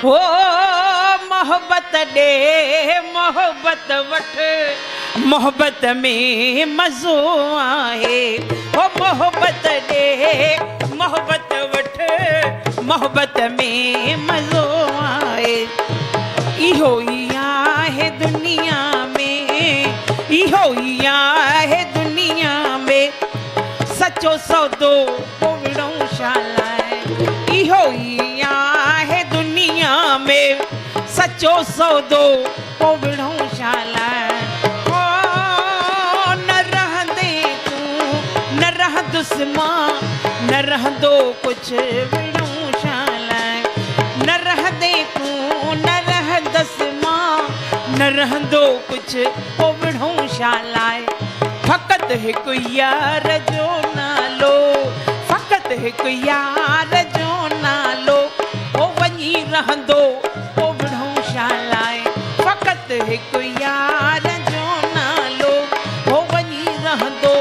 हो मोहब्बत दे मोहब्बत वठ मोहब्बत में मज़ो आहे हो मोहब्बत दे मोहब्बत वठ मोहब्बत में मज़ो आहे इहो ई आहे दुनिया में इहो ई आहे दुनिया में सचो सौदो पोविड़ो शालाए इहो ई आहे दुनिया में सचो सौदो पोविड़ो शालाए ओ न रहंदे तूं न रहंदुस मां न रहंदो कुछ विड़ो शालाए न रहंदे तूं न रहंदस मां न रहंदो कुछ पोविड़ो शालाए फ़क़त हिकु यार जो नालो फ़क़त हिकु यार जो नालो ओ वञी रहंदो पोविड़ो शालाए फ़क़त हिकु यार जो नालो ओ वञी रहंदो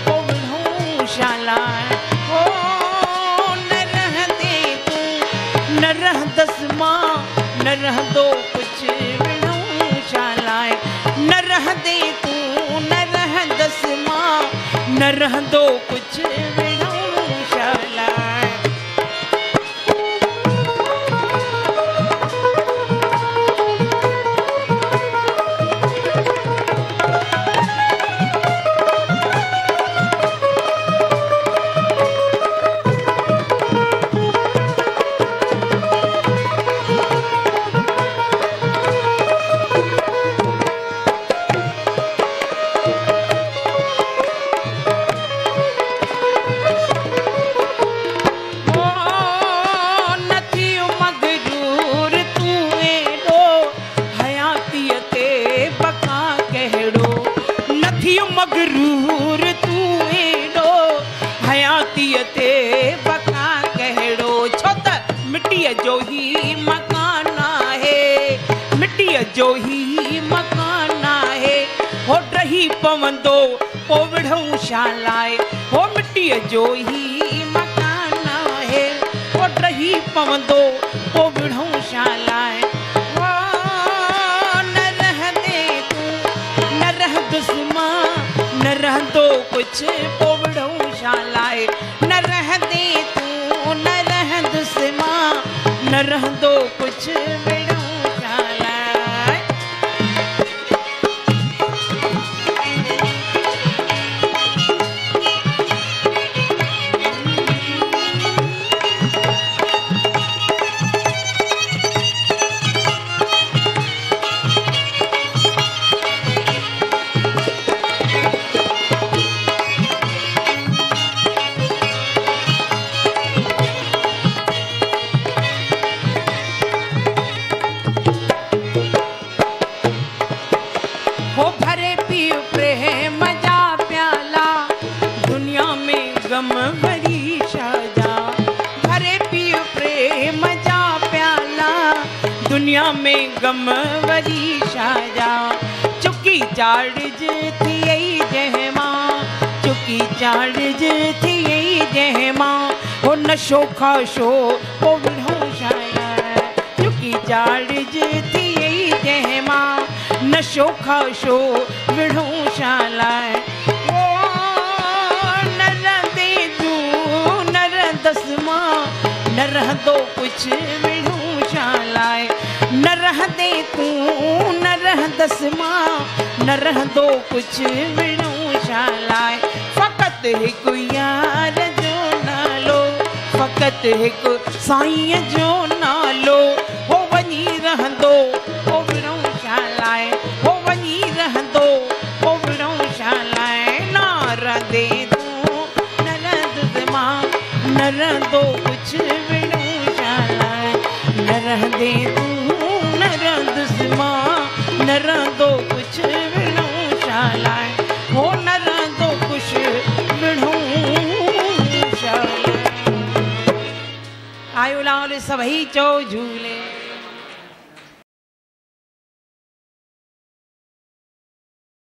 पोविड़ो शालाए ओ न रहंदे तूं न रहंदस मां न रहंदो कुझु विड़ो शालाए न रहंदे तूं न रहंदस मां न रहंदो कुझु विड़ो शालाए मगरूर तू एडो हयातीअ ते बका कहिड़ो छो त मिटीअ जो ही मकान आहे मिटीअ जो ही मकान आहे हो रही पवंदो पोविड़ो शालाए हो मिटीअ जो ही मकान आहे हो रही पवंदो पोविड़ो शालाए न रहंदे तूं न रहंदुस मां न रहंदो कुझु पोविड़ो शालाए न रहंदे तूं न रहंदुस मां न रहंदो कुझु विड़ो शालाए गम भरी शाजा भरे पियो प्रेम जा प्याला दुनिया में गम भरी शाजा चुकी चार्ज थी जह मां चुकी चार्ज थी जह मां हो नशो खाशो पोविड़ो शालाए चुकी चार्ज थी जह मां नशो खाशो विड़ो शालाए न रहंदो कुझु विड़ो शालाए न रहंदे तूं न रहंदस मां न रहंदो कुझु विड़ो शालाए फ़क़त हिकु यार जो नालो फ़क़त हिकु साईं जो नालो हो वञी रहंदो पोविड़ो शालाए हो वञी रहंदो पोविड़ो शालाए न रहंदे तूं न रहंदुस मां न रहंदो कुझु विड़ो शालाए न रहंदे तूं न रहंदुस मां न रहंदो कुझु विड़ो शालाए हो न रहंदो कुझु विड़ो शालाए आयो लाल सभई चओ झूले।